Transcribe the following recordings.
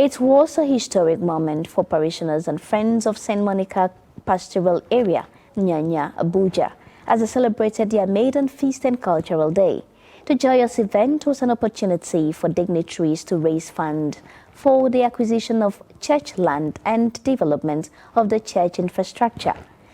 It was a historic moment for parishioners and friends of St. Monica pastoral area, Nyanya Abuja, as they celebrated their Maiden Feast and Cultural Day. The joyous event was an opportunity for dignitaries to raise funds for the acquisition of church land and development of the church infrastructure.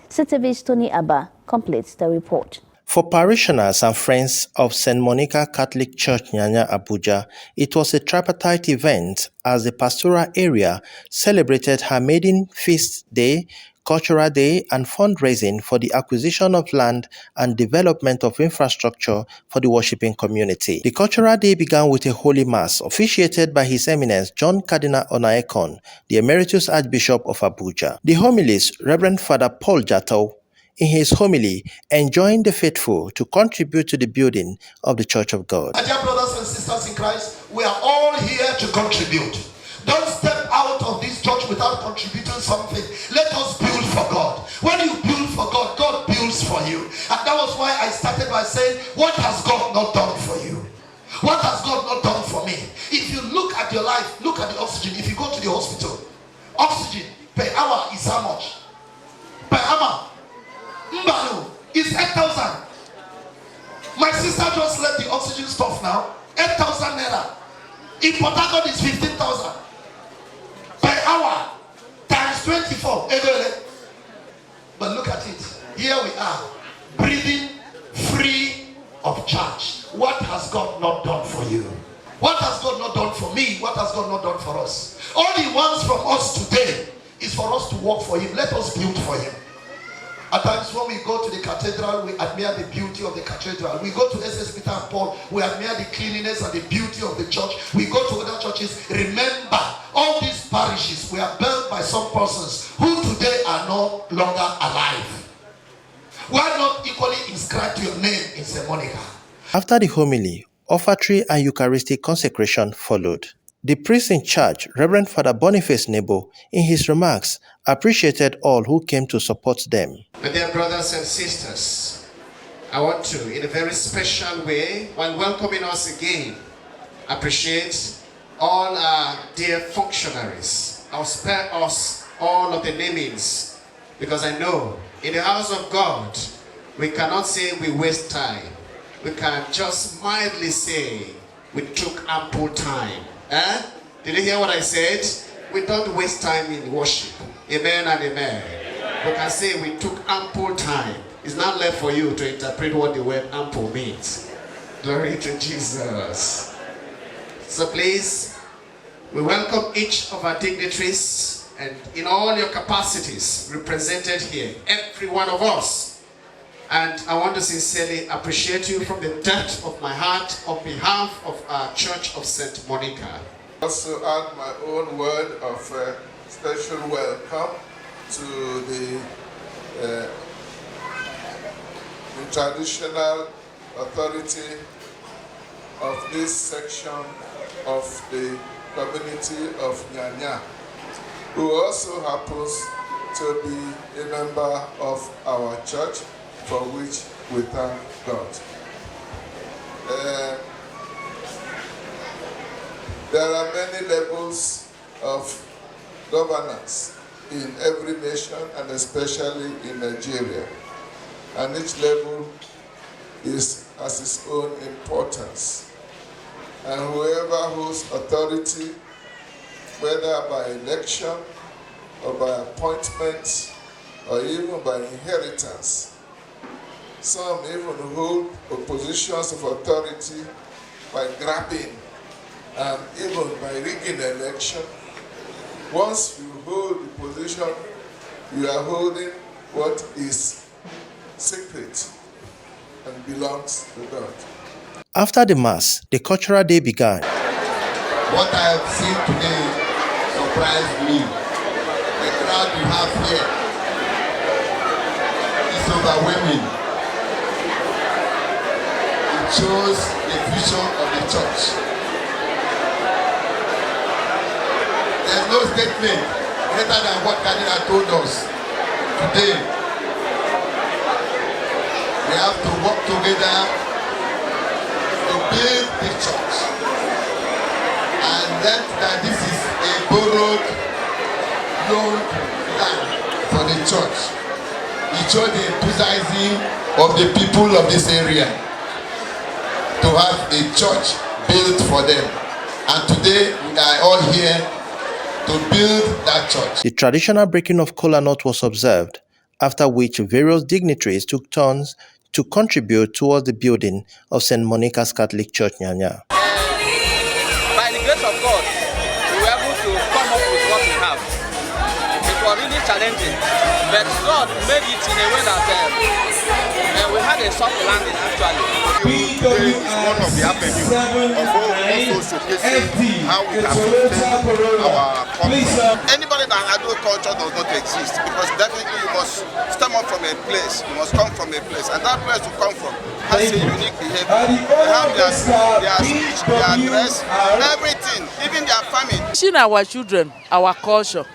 CTV's Tony Abba completes the report. For parishioners and friends of St. Monica Catholic Church Nyanya Abuja, it was a tripartite event as the pastoral area celebrated her Maiden Feast Day, Cultural Day and fundraising for the acquisition of land and development of infrastructure for the worshipping community. The Cultural Day began with a Holy Mass officiated by His Eminence John Cardinal Onaekon, the Emeritus Archbishop of Abuja. The homilies, Reverend Father Paul Jato, in his homily, enjoined the faithful to contribute to the building of the Church of God. My dear brothers and sisters in Christ, we are all here to contribute. Don't step out of this church without contributing something. Let us build for God. When you build for God, God builds for you. And that was why I started by saying, what has God not done for you? What has God not done for me? If you look at your life, look at the oxygen. If you go to the hospital, oxygen per hour is how much? Per hour. Mbano is 8,000. My sister just left the oxygen stuff now. 8,000 naira. In Port Harcourt is 15,000 per hour times 24. But look at it. Here we are, breathing free of charge. What has God not done for you? What has God not done for me? What has God not done for us? All He wants from us today is for us to work for Him. Let us build for Him. At times when we go to the cathedral, we admire the beauty of the cathedral. We go to SS Peter and Paul, we admire the cleanliness and the beauty of the church. We go to other churches. Remember, all these parishes were built by some persons who today are no longer alive. Why not equally inscribe your name in St. Monica? After the homily, offertory and Eucharistic consecration followed. The priest in charge, Reverend Father Boniface Nebo, in his remarks, appreciated all who came to support them. My dear brothers and sisters, I want to, in a very special way, while welcoming us again, appreciate all our dear functionaries. I'll spare us all of the namings, because I know in the house of God, we cannot say we waste time. We can just mildly say we took ample time. Did you hear what I said? We don't waste time in worship. Amen and amen. We can say we took ample time. It's not left for you to interpret what the word ample means. Glory to Jesus. So please, we welcome each of our dignitaries and in all your capacities represented here, every one of us. And I want to sincerely appreciate you from the depth of my heart on behalf of our Church of St. Monica. I also add my own word of special welcome to the traditional authority of this section of the community of Nyanya, who also happens to be a member of our church, for which we thank God. There are many levels of governance in every nation and especially in Nigeria. And each level has its own importance. And whoever holds authority, whether by election or by appointment or even by inheritance, some even hold positions of authority by grabbing and even by rigging election. Once you hold the position, you are holding what is sacred and belongs to God. After the Mass, the Cultural Day began. What I have seen today surprised me. The crowd you have here is overwhelming. It shows the vision of the church. There's no statement greater than what Cardinal told us today. We have to work together to build the church. and that this is a borrowed loan land for the church. It showed the enthusiasm of the people of this area to have a church built for them. And today we are all here to build that church. The traditional breaking of kola nut was observed, after which various dignitaries took turns to contribute towards the building of St. Monica's Catholic Church, Nyanya. By the grace of God, we were able to come up with what we have. It was really challenging, but God made it in a way that we had a soft landing actually. Is one of the avenues of also showcasing how we can sustain our culture. Anybody that has no culture does not exist, because definitely you must stem up from a place, you must come from a place, and that place you come from has a unique behavior. They have their speech, their dress, everything, even their family. Teaching our children our culture,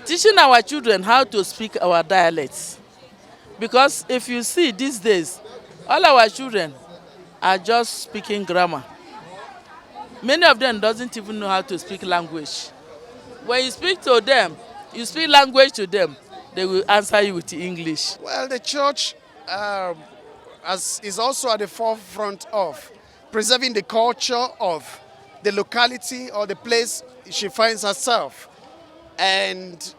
teaching our children how to speak our dialects. Because if you see these days, all our children are just speaking grammar. Many of them doesn't even know how to speak language. When you speak to them, you speak language to them, they will answer you with English. Well, the church is also at the forefront of preserving the culture of the locality or the place she finds herself. And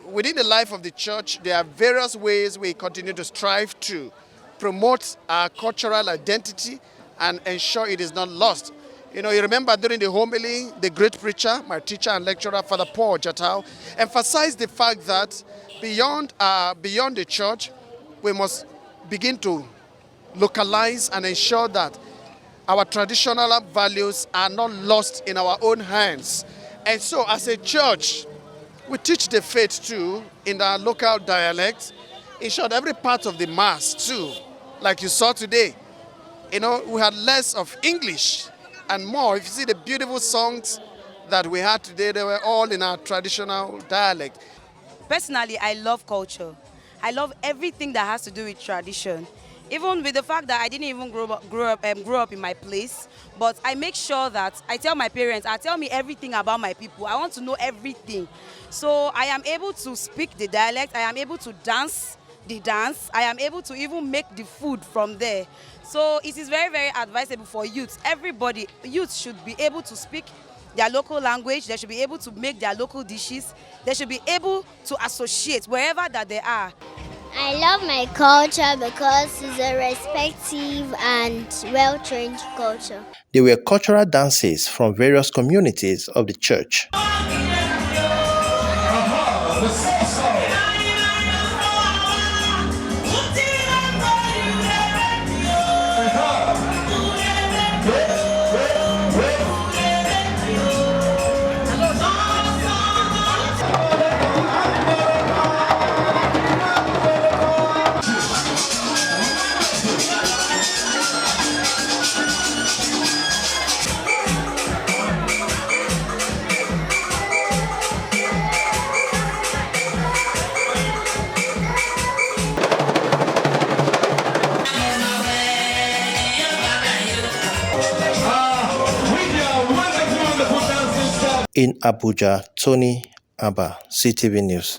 within the life of the church, there are various ways we continue to strive to promote our cultural identity and ensure it is not lost. You know, you remember during the homily, the great preacher, my teacher and lecturer, Father Paul Jatau, emphasized the fact that beyond the church, we must begin to localize and ensure that our traditional values are not lost in our own hands. And so as a church, we teach the faith too in our local dialect. In short, every part of the mass too, like you saw today. You know, we had less of English and more. If you see the beautiful songs that we had today, they were all in our traditional dialect. Personally, I love culture. I love everything that has to do with tradition. Even with the fact that I didn't even grow up in my place, but I make sure that I tell my parents, tell me everything about my people. I want to know everything. So I am able to speak the dialect, I am able to dance the dance, I am able to even make the food from there. So it is very, very advisable for youth. Everybody, youth should be able to speak their local language, they should be able to make their local dishes, they should be able to associate wherever that they are. I love my culture because it's a respective and well-trained culture. There were cultural dances from various communities of the church. In Abuja, Tony Abba, CTV News.